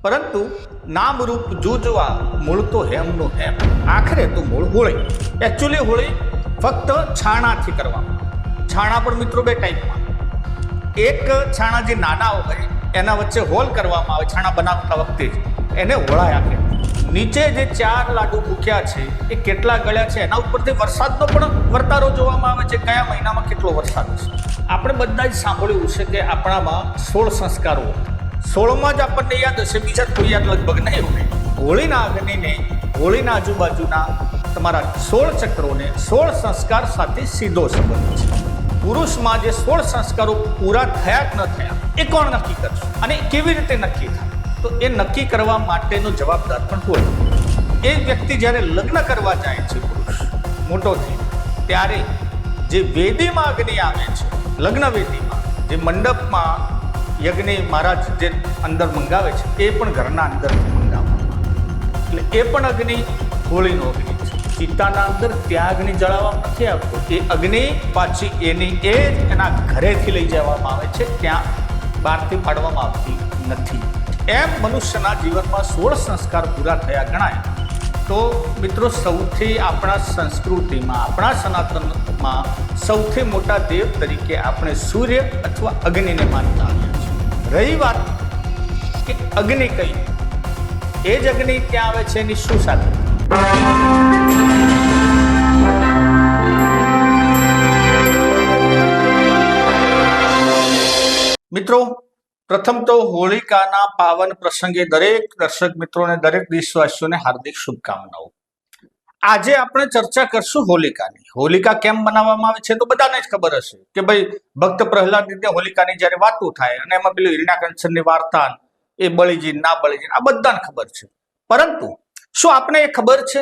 પરંતુ નામ રૂપ જૂજવા મૂળ તો હેમનું હેમ, આખરે તો મૂળ હોળી. એકચ્યુઅલી હોળી ફક્ત છાણાથી કરવામાં આવે. છાણા પણ મિત્રો બે ટાઈપમાં. એક છાણા જે નાના હોય એના વચ્ચે હોલ કરવામાં આવે છાણા બનાવતા વખતે જ, એને હોળાય આખે. નીચે જે 4 લાડુ મૂક્યા છે એ કેટલા ગળ્યા છે એના ઉપરથી વરસાદનો પણ વર્તારો જોવામાં આવે છે, કયા મહિનામાં કેટલો વરસાદ છે. આપણે બધા જ સાંભળ્યું છે કે આપણામાં 16 સંસ્કારો હતા. 16માં જ આપણને યાદ હશે, બીજા કોઈ યાદ લગભગ નહીં હોય. હોળીના અગ્નિને, હોળીના આજુબાજુના તમારા 16 ચક્રોને 16 સંસ્કાર સાથે સીધો સંબંધ છે. પુરુષમાં જે 16 સંસ્કારો પૂરા થયા કે ન થયા એ કોણ નક્કી કરશે અને કેવી રીતે નક્કી થાય? તો એ નક્કી કરવા માટેનો જવાબદાર પણ હોય. એ વ્યક્તિ જ્યારે લગ્ન કરવા જાય છે પુરુષ મોટો થઈ, ત્યારે જે વેદીમાં અગ્નિ આવે છે, લગ્ન વેદીમાં જે મંડપમાં યજ્ઞ મહારાજ જે અંદર મંગાવે છે એ પણ ઘરના અંદરથી મંગાવવામાં, એટલે એ પણ અગ્નિ હોળીનો અગ્નિ છે. ચિત્તાના અંદર ત્યાં અગ્નિ જળાવવામાં નથી આવતો, એ અગ્નિ પાછી એના ઘરેથી લઈ જવામાં આવે છે, ત્યાં બહારથી પાડવામાં આવતી નથી. એમ મનુષ્યના જીવનમાં 16 સંસ્કાર પૂરા થયા ગણાય. તો મિત્રો સૌથી આપણા સંસ્કૃતિમાં, આપણા સનાતનમાં સૌથી મોટા દેવ તરીકે આપણે સૂર્ય અથવા અગ્નિને માનતા આવ્યા છીએ. રહી વાત કે અગ્નિ કઈ, એ જ અગ્નિ ક્યાં આવે છે એની શું સાથે? મિત્રો, પ્રથમ તો હોળિકાના પાવન પ્રસંગે દરેક દર્શક મિત્રોને, દરેક દેશવાસીઓને હાર્દિક શુભકામનાઓ. આજે આપણે ચર્ચા કરશું હોલિકાની. હોલિકા કેમ બનાવવામાં આવે છે તો બધાને જ ખબર હશે કે ભાઈ ભક્ત પ્રહલાદની હોલિકાની જ્યારે વાતો થાય અને એમાં પેલું હિરણ્યકશ્યપની વાર્તા, એ બળીજી ના બળીજી, આ બધાને ખબર છે. પરંતુ શું આપણે એ ખબર છે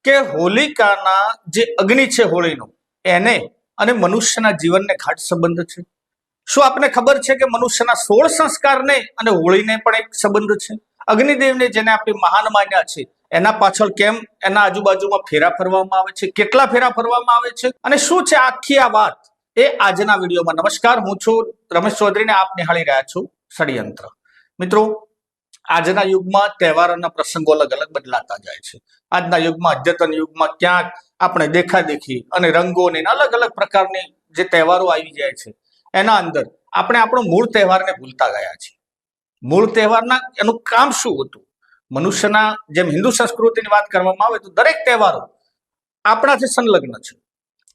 કે હોલિકાના જે અગ્નિ છે હોળીનો, એને અને મનુષ્યના જીવનને ગાઢ સંબંધ છે? શું આપને ખબર છે કે મનુષ્યના 16 સંસ્કારને અને હોળીને પણ એક સંબંધ છે? અગ્નિદેવને જેને આપણે મહાન માન્યા છે, એના પાછળ કેમ એના આજુબાજુમાં ફેરા ફરવામાં આવે છે, કેટલા ફેરા ફરવામાં આવે છે અને શું છે આખી આ વાત, એ આજના વિડીયોમાં. નમસ્કાર, હું છું રમેશ ચૌધરીને આપ નિહાળી રહ્યા છો ષડયંત્ર. મિત્રો, આજના યુગમાં તહેવારોના પ્રસંગો અલગ અલગ બદલાતા જાય છે. આજના યુગમાં, અદ્યતન યુગમાં ક્યાંક આપણે દેખાદેખી અને રંગોની અલગ અલગ પ્રકારની જે તહેવારો આવી જાય છે, એના અંદર આપણે આપણો મૂળ તહેવારને ભૂલતા ગયા છીએ. મૂળ તહેવારના એનું કામ શું હતું? મનુષ્યના, જેમ હિન્દુ સંસ્કૃતિની વાત કરવામાં આવે તો દરેક તહેવારો આપણાથી સંલગ્ન છે.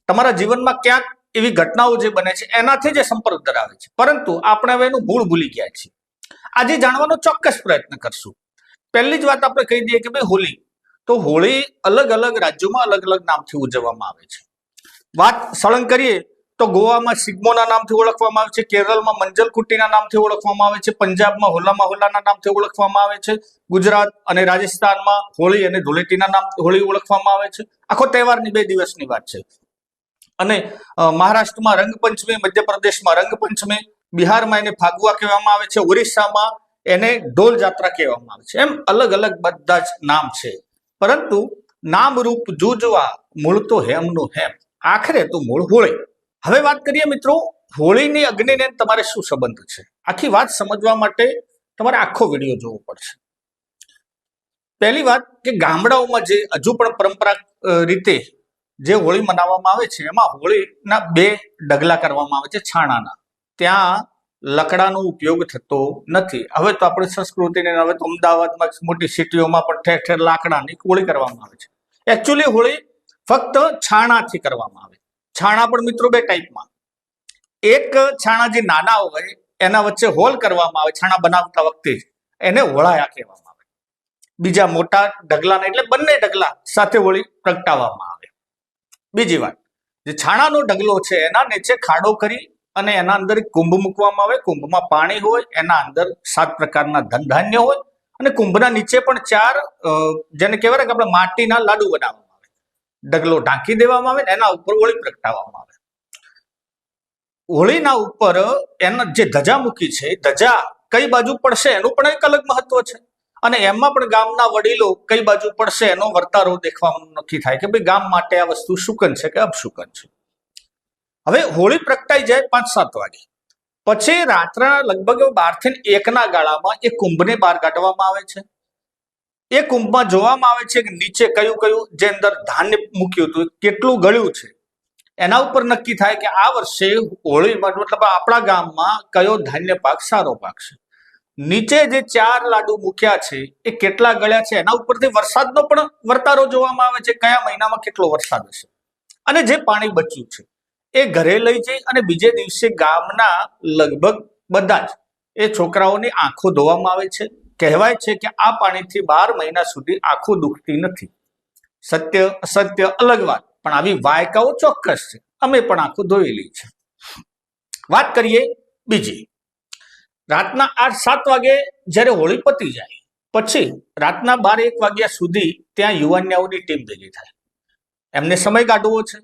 તમારા જીવનમાં ક્યાંક એવી ઘટનાઓ જે બને છે એનાથી જે સંપર્ક ધરાવે છે, પરંતુ આપણે હવે એનું મૂળ ભૂલી ગયા છીએ. આજે જાણવાનો ચોક્કસ પ્રયત્ન કરશું. પહેલી જ વાત આપણે કહી દઈએ કે ભાઈ હોળી, તો હોળી અલગ અલગ રાજ્યોમાં અલગ અલગ નામથી ઉજવવામાં આવે છે. વાત સળંગ કરીએ તો ગોવામાં સિગ્મોના નામથી ઓળખવામાં આવે છે, કેરળમાં મંજલકુટીના નામથી ઓળખવામાં આવે છે, પંજાબમાં હોલા મહોલ્લાના નામથી ઓળખવામાં આવે છે, ગુજરાત અને રાજસ્થાનમાં હોળી અને ધૂળેટીના નામથી હોળી ઓળખવામાં આવે છે. આખો તહેવારની 2 દિવસની વાત છે. અને મહારાષ્ટ્રમાં રંગપંચમી, મધ્યપ્રદેશમાં રંગપંચમી, બિહારમાં એને ફાગુઆ કહેવામાં આવે છે, ઓરિસ્સામાં એને ઢોલ જાત્રા કહેવામાં આવે છે. એમ અલગ અલગ બધા જ નામ છે. પરંતુ નામ રૂપ જૂજવા મૂળ તો હેમનું હેમ, આખરે તો મૂળ હોળી. હવે વાત કરીએ મિત્રો, હોળીની અગ્નિને તમારે શું સંબંધ છે? આખી વાત સમજવા માટે તમારે આખો વિડીયો જોવો પડશે. પહેલી વાત કે ગામડાઓમાં જે હજુ પણ પરંપરાગત રીતે જે હોળી મનાવવામાં આવે છે, એમાં હોળીના 2 ડગલા કરવામાં આવે છે છાણાના. ત્યાં લકડાનો ઉપયોગ થતો નથી. હવે તો આપણી સંસ્કૃતિને, હવે તો અમદાવાદમાં મોટી સિટીઓમાં પણ ઠેર ઠેર લાકડાની હોળી કરવામાં આવે છે. એકચ્યુઅલી હોળી ફક્ત છાણાથી કરવામાં આવે. છાણા પણ મિત્રો 2 ટાઈપમાં. એક છાણા જે નાના હોય એના વચ્ચે હોલ કરવામાં આવે છાણા બનાવતા વખતે જ, એને હોળાયા કહેવામાં આવે. બીજા મોટા ઢગલાને, એટલે બંને ઢગલા સાથે હોળી પ્રગટાવવામાં આવે. બીજી વાત, જે છાણાનો ઢગલો છે એના નીચે ખાડો કરી અને એના અંદર કુંભ મૂકવામાં આવે. કુંભમાં પાણી હોય, એના અંદર 7 પ્રકારના ધન ધાન્ય હોય, અને કુંભના નીચે પણ 4 જેને કહેવાય કે આપણે માટીના લાડુ બનાવવામાં આવે. ઢગલો ઢાંકી દેવામાં આવે, એના ઉપર હોળી પ્રગટાવવામાં આવે. હોળીના ઉપર એના જે ધજા મૂકી છે, ધજા કઈ બાજુ પડશે એનું પણ એક અલગ મહત્વ છે. અને એમાં પણ ગામના વડીલો કઈ બાજુ પડશે એનો વર્તારો દેખવાનું નક્કી થાય કે ભાઈ ગામ માટે આ વસ્તુ શુકન છે કે અપશુકન છે. હવે હોળી પ્રગટાઈ જાય 5-7 વાગે, પછી રાત્રના લગભગ 12 થી 1 ગાળામાં એ કુંભને બહાર કાઢવામાં આવે છે. એ કુંભમાં જોવામાં આવે છે કે નીચે કયું કયું જે અંદર ધાન્ય મૂક્યું હતું કેટલું ગળ્યું છે. એના ઉપર નક્કી થાય કે આ વર્ષે હોળીમાં મતલબ આપણા ગામમાં કયો ધાન્ય પાક સારો પાકશે. નીચે જે 4 લાડુ મૂક્યા છે એ કેટલા ગળ્યા છે એના ઉપરથી વરસાદનો પણ વર્તારો જોવામાં આવે છે, કયા મહિનામાં કેટલો વરસાદ હશે. અને જે પાણી બચ્યું છે એ ઘરે લઈ જઈ અને બીજે દિવસે ગામના લગભગ બધા જ એ છોકરાઓની આંખો ધોવામાં આવે છે. કહેવાય છે કે આ પાણીથી 12 મહિના સુધી આંખો દુખતી નથી. સત્ય અસત્ય અલગ વાત, પણ આવી વાયકાઓ ચોક્કસ છે. અમે પણ આંખો ધોયેલી છે. વાત કરીએ બીજી. રાતના 8-7 વાગે જ્યારે હોળી પતી જાય પછી રાતના 12-1 વાગ્યા સુધી ત્યાં યુવાનિયાઓની ટીમ ભેગી થાય. એમને સમય કાઢવો છે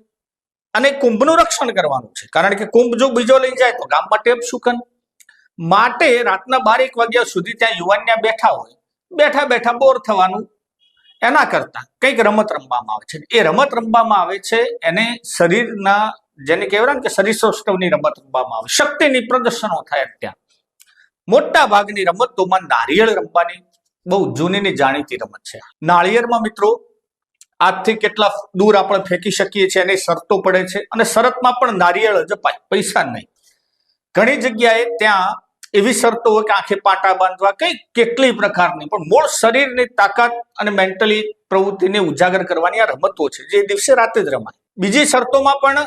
અને કુંભનું રક્ષણ કરવાનું છે, કારણ કે કુંભ જો બીજો લઈ જાય તો ગામમાં ટેપ શુકન. માટે રાતના 12-1 વાગ્યા સુધી ત્યાં યુવાનિયા બેઠા હોય. બેઠા બેઠા બોર થવાનું એના કરતા કંઈક રમત રમવામાં આવે છે. એ રમત રમવામાં આવે છે એને શરીરના, જેને કહેવાય ને કે શરીર સૌષ્ઠવની રમત રમવામાં આવે. શક્તિની પ્રદર્શનો થાય. ત્યાં મોટા ભાગની રમતોમાં નારિયેળ રમવાની બહુ જૂની જાણીતી રમત છે. નાળિયેરમાં મિત્રો આજથી કેટલા દૂર આપણે ફેંકી શકીએ છીએ એની શરતો પડે છે, અને શરતમાં પણ નારિયેળ જ અપાય, પૈસા નહીં. ઘણી જગ્યાએ ત્યાં એવી શરતો હોય કે આંખે પાટા બાંધવા, કઈ કેટલી પ્રકારની, પણ મૂળ શરીરની તાકાત અને મેન્ટલી પ્રવૃત્તિને ઉજાગર કરવાની આ રમતો છે જે દિવસે રાતે જ રમાય. બીજી શરતોમાં પણ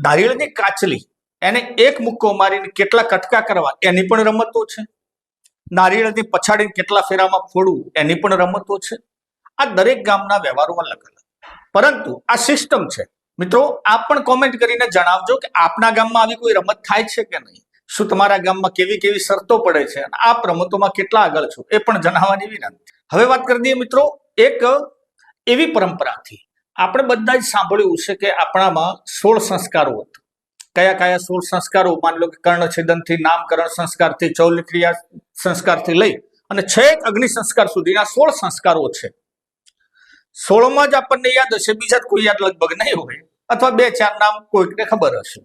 નારિયેળની કાચલી એને એક મુક્કો મારીને કેટલા કટકા કરવા એની પણ રમતો છે. નારિયેળની પછાડીને કેટલા ફેરામાં ફોડવું એની પણ રમતો છે. આ દરેક ગામના વ્યવહારોમાં અલગ અલગ, પરંતુ આ સિસ્ટમ છે. મિત્રો આપ પણ કોમેન્ટ કરીને જણાવજો કે આપના ગામમાં આવી કોઈ રમત થાય છે કે નહીં. શું તમારા ગામમાં કેવી કેવી શરતો પડે છે અને આપ રમતોમાં કેટલા આગળ છો એ પણ જણાવવાની વિનંતી. હવે વાત કરી દઈએ મિત્રો એક એવી પરંપરાથી. આપણે બધા જ સાંભળ્યું છે કે આપણામાં 16 સંસ્કારો હતા. કયા કયા 16 સંસ્કારો? માની લો કે કર્ણછેદનથી, નામકરણ સંસ્કારથી, ચૌલક્રિયા સંસ્કારથી લઈ અને છેક અગ્નિ સંસ્કાર સુધીના 16 સંસ્કારો છે. 16માં જ આપણને યાદ હશે, બીજા કોઈ યાદ લગભગ નહીં હોય, અથવા 2-4 નામ કોઈકને ખબર હશે.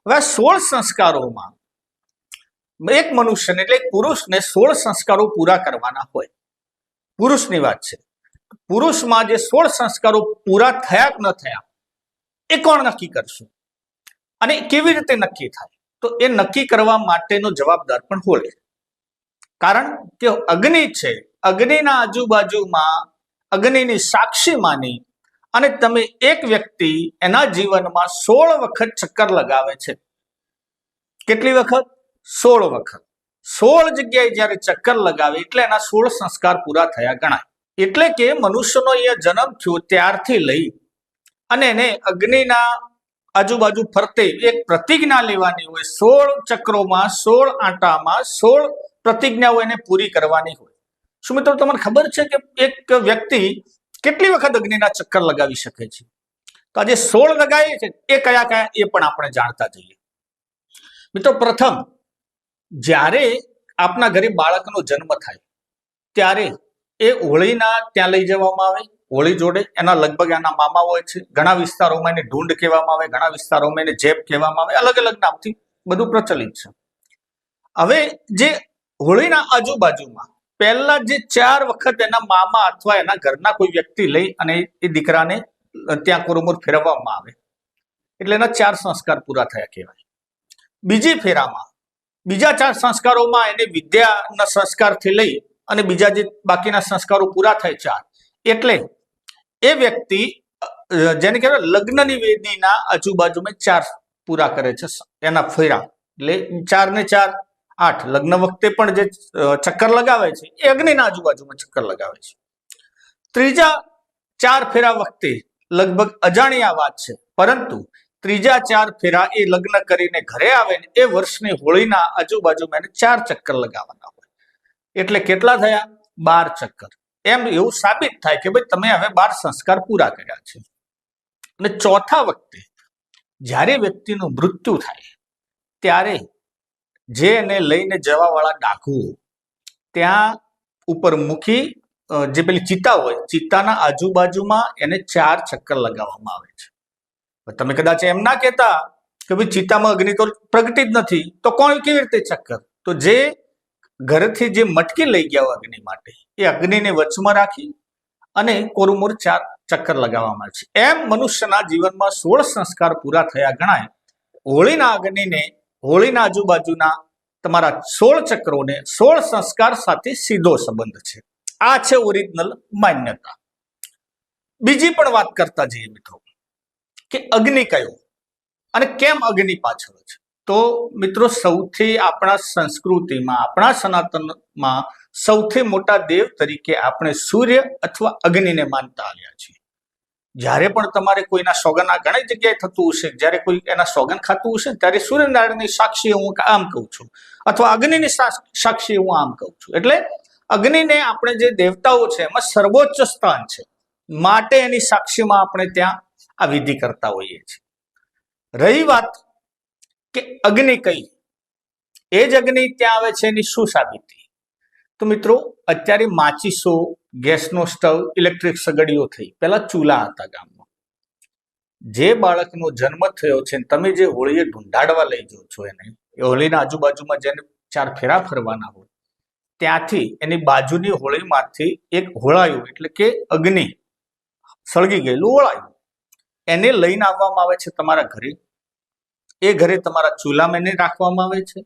હવે 16 સંસ્કારોમાં એક મનુષ્યને એટલે એક પુરુષને 16 સંસ્કારો પૂરા કરવાના હોય. પુરુષની વાત છે. પુરુષમાં જે 16 સંસ્કારો પૂરા થયા કે ન થયા એ કોણ નક્કી કરશે અને કેવી રીતે નક્કી થાય? તો એ નક્કી કરવા માટેનો જવાબદાર પણ હોળી. કારણ કે અગ્નિ છે, અગ્નિના આજુબાજુમાં અગ્નિની સાક્ષી માની અને તમે એક વ્યક્તિ એના જીવનમાં 16 વખત ચક્કર લગાવે છે. કેટલી વખત? 16 વખત. 16 જગ્યાએ જ્યારે ચક્કર લગાવે એટલે એના 16 સંસ્કાર પૂરા થયા ગણાય. એટલે કે મનુષ્યનો અહીંયા જન્મ થયો ત્યારથી લઈ અને એને અગ્નિના આજુબાજુ ફરતે એક પ્રતિજ્ઞા લેવાની હોય. 16 ચક્રોમાં, 16 આંટામાં 16 પ્રતિજ્ઞાઓ એને પૂરી કરવાની હોય. શું મિત્રો તમને ખબર છે કે એક વ્યક્તિ કેટલી વખત અગ્નિના ચક્કર લગાવી શકે છે? તો આજે 16 લગાવીએ છે એ કયા કયા એ પણ આપણે જાણતા જઈએ. મિત્રો પ્રથમ, જ્યારે આપના ઘરે બાળકનો જન્મ થાય ત્યારે એ હોળીના ત્યાં લઈ જવામાં આવે. હોળી જોડે એના લગભગ એના મામા હોય છે. ઘણા વિસ્તારોમાં એને ઢૂંઢ કહેવામાં આવે, ઘણા વિસ્તારોમાં એને જેપ કહેવામાં આવે. અલગ અલગ નામથી બધું પ્રચલિત છે. હવે જે હોળીના આજુબાજુમાં પહેલા જે 4 વખત એના મામા અથવા એના ઘરના કોઈ વ્યક્તિ લઈ અને એ દીકરાને ત્યાં કોરમોર ફેરવવામાં આવે એટલે એના 4 સંસ્કાર પૂરા થયા કહેવાય. બીજી ફેરામાં બીજા 4 સંસ્કારોમાં એને વિદ્યાના સંસ્કારથી લઈ અને બીજા જે બાકીના સંસ્કારો પૂરા થાય 4, એટલે એ વ્યક્તિ જેને કહેવાય લગ્નની વેદીના આજુબાજુમાં 4 પૂરા કરે છે એના ફેરા. એટલે 4 ને 4 8. લગ્ન વખતે પણ જે ચક્કર લગાવે છે એ અગ્નિના આજુબાજુમાં ચક્કર લગાવે છે. ત્રીજા 4 ફેરા વખતે લગભગ અજાણ્યા વાત છે, પરંતુ ત્રીજા 4 ફેરા એ લગ્ન કરીને ઘરે આવે ને એ વર્ષની હોળીના આજુબાજુમાં એને 4 ચક્કર લગાવવાના હોય. એટલે કેટલા થયા? 12 ચક્કર. એમ એવું સાબિત થાય કે ભાઈ તમે હવે 12 સંસ્કાર પૂરા કર્યા છે. અને ચોથા વખતે જ્યારે વ્યક્તિનું મૃત્યુ થાય ત્યારે જે એને લઈને જવા વાળા ડાકુ ત્યાં ઉપર મૂકી જે પેલી ચિતા હોય, ચિતાના આજુબાજુમાં એને 4 ચક્કર લગાવવામાં આવે છે. તમે કદાચ એમ ના કહેતા કે ભાઈ ચિતામાં અગ્નિ તો પ્રગટી જ નથી, તો કોણ કેવી રીતે ચક્કર? તો જે ઘરેથી જે મટકી લઈ ગયા હોય અગ્નિ માટે, એ અગ્નિને વચમાં રાખી અને કોરુમોર 4 ચક્કર લગાવવામાં આવે છે. એમ મનુષ્યના જીવનમાં 16 સંસ્કાર પૂરા થયા ગણાય. હોળીના અગ્નિને, હોળીના આજુબાજુના તમારા 16 ચક્રોને 16 સંસ્કાર સાથે સીધો સંબંધ છે. આ છે ઓરિજિનલ માન્યતા. બીજી પણ વાત કરતા જઈએ મિત્રો, કે અગ્નિ કયો અને કેમ અગ્નિ પાછળ છે. તો મિત્રો સૌથી આપણા સંસ્કૃતિમાં, આપણા સનાતનમાં સૌથી મોટા દેવ તરીકે આપણે સૂર્ય અથવા અગ્નિને માનતા આવ્યા છીએ. જ્યારે પણ તમારે કોઈના સોગન, આ ઘણી જગ્યાએ થતું હશે, જ્યારે કોઈ એના સોગન ખાતું હશે ત્યારે સૂર્યનારાયણની સાક્ષી હું આમ કહું છું, અથવા અગ્નિની સાક્ષી હું આમ કહું છું. એટલે અગ્નિને આપણે જે દેવતાઓ છે એમાં સર્વોચ્ચ સ્થાન છે, માટે એની સાક્ષીમાં આપણે ત્યાં આ વિધિ કરતા હોઈએ છીએ. રહી વાત કે અગ્નિ કઈ, એ જ અગ્નિ ત્યાં આવે છે, એની શું સાબિતી? તો મિત્રો અત્યારે માચીસો, ગેસનો સ્ટવ, ઇલેક્ટ્રિક સગડીઓ થઈ, પહેલા ચૂલા હતા ગામમાં. જે બાળકનો જન્મ થયો છે, તમે જે હોળીએ ઢૂંઢાડવા લઈ જાઓ છો એને, એ હોળીના આજુબાજુમાં જેને 4 ફેરા ફરવાના હોય, ત્યાંથી એની બાજુની હોળીમાંથી એક હોળાયું, એટલે કે અગ્નિ સળગી ગયેલું હોળાયું, એને લઈને આવવામાં આવે છે તમારા ઘરે. એ ઘરે તમારા ચૂલામાં એને રાખવામાં આવે છે.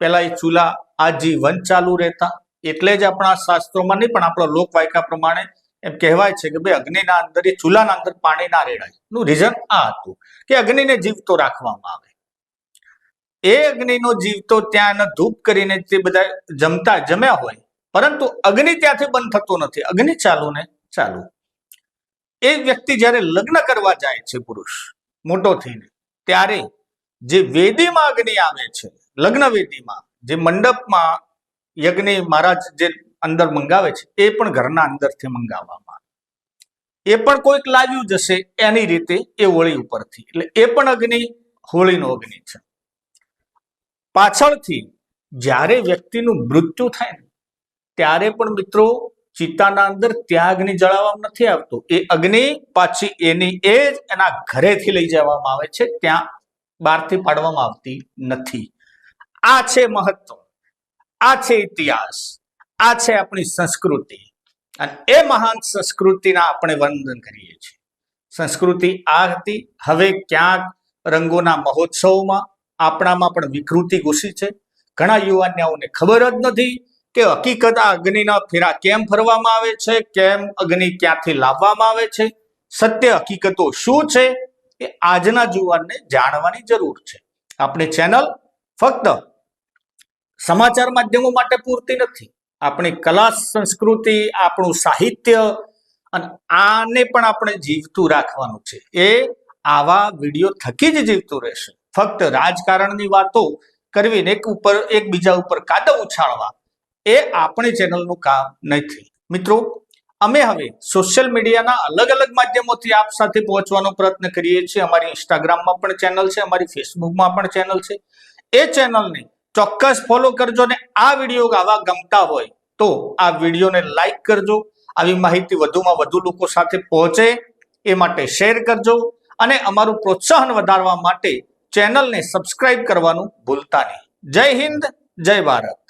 પહેલા એ ચૂલા આજીવન ચાલુ રહેતા. એટલે જ આપણા શાસ્ત્રોમાં નહીં, પણ આપણા લોકવાયકા પ્રમાણે એમ કહેવાય છે કે ભાઈ અગ્નિના અંદર, એ ચૂલાના અંદર પાણી ના રેડાય. નું રીઝન આ હતું કે અગ્નિને જીવતો રાખવામાં આવે. એ અગ્નિનો જીવતો ત્યાં એને ધૂપ કરીને તે બધા જમ્યા હોય, પરંતુ અગ્નિ ત્યાંથી બંધ થતો નથી, અગ્નિ ચાલુ ને ચાલુ. એ વ્યક્તિ જ્યારે લગ્ન કરવા જાય છે, પુરુષ મોટો થઈને, ત્યારે જે વેદીમાં અગ્નિ આવે છે, લગ્ન વેદીમાં, જે મંડપમાં યજ્ઞ મહારાજ જે અંદર મંગાવે છે, એ પણ ઘરના અંદરથી મંગાવવામાં આવે. એ પણ કોઈક લાવ્યું જશે એની રીતે એ હોળી ઉપરથી, એટલે એ પણ અગ્નિ હોળીનો અગ્નિ છે. પાછળથી જ્યારે વ્યક્તિનું મૃત્યુ થાય ને, ત્યારે પણ મિત્રો ચિતાના અંદર ત્યાં અગ્નિ જળાવવામાં નથી આવતો. એ અગ્નિ પાછી એના ઘરેથી લઈ જવામાં આવે છે, ત્યાં બહારથી પાડવામાં આવતી નથી. આ છે મહત્વ, આ છે ઇતિહાસ, આ છે આપણી સંસ્કૃતિ. અને એ મહાન સંસ્કૃતિના આપણે વંદન કરીએ છીએ. સંસ્કૃતિ આ હતી. હવે ક્યાંક રંગોના મહોત્સવમાં આપણામાં પણ વિકૃતિ ઘૂસી છે. ઘણા યુવાનોને ખબર જ નથી કે હકીકત આ અગ્નિના ફેરા કેમ ફરવામાં આવે છે, કેમ અગ્નિ ક્યાંથી લાવવામાં આવે છે, સત્ય હકીકતો શું છે, એ આજના યુવાનને જાણવાની જરૂર છે. આપણી ચેનલ ફક્ત સમાચાર માધ્યમો માટે પૂરતી નથી. આપણી કલા, સંસ્કૃતિ, આપણું સાહિત્ય, અને આને પણ આપણે જીવતું રાખવાનું છે. એ આવા વિડીયો થકી જ જીવતું રહેશે. ફક્ત રાજકારણની વાતો કરવીને એકબીજા ઉપર કાદવ ઉછાળવા, એ આપણી ચેનલનું કામ નથી. મિત્રો, અમે હવે સોશિયલ મીડિયાના અલગ અલગ માધ્યમોથી આપ સાથે પહોંચવાનો પ્રયત્ન કરીએ છીએ. અમારી ઇન્સ્ટાગ્રામમાં પણ ચેનલ છે, અમારી ફેસબુકમાં પણ ચેનલ છે. એ ચેનલને ચોક્કસ ફોલો કરજો. ને આ વિડીયો આવા ગમતા હોય તો આ વિડીયોને લાઈક કરજો. આવી માહિતી વધુમાં વધુ લોકો સાથે પહોંચે એ માટે શેર કરજો. અને અમારું પ્રોત્સાહન વધારવા માટે ચેનલને સબસ્ક્રાઇબ કરવાનું ભૂલતા નહીં. જય હિન્દ, જય ભારત.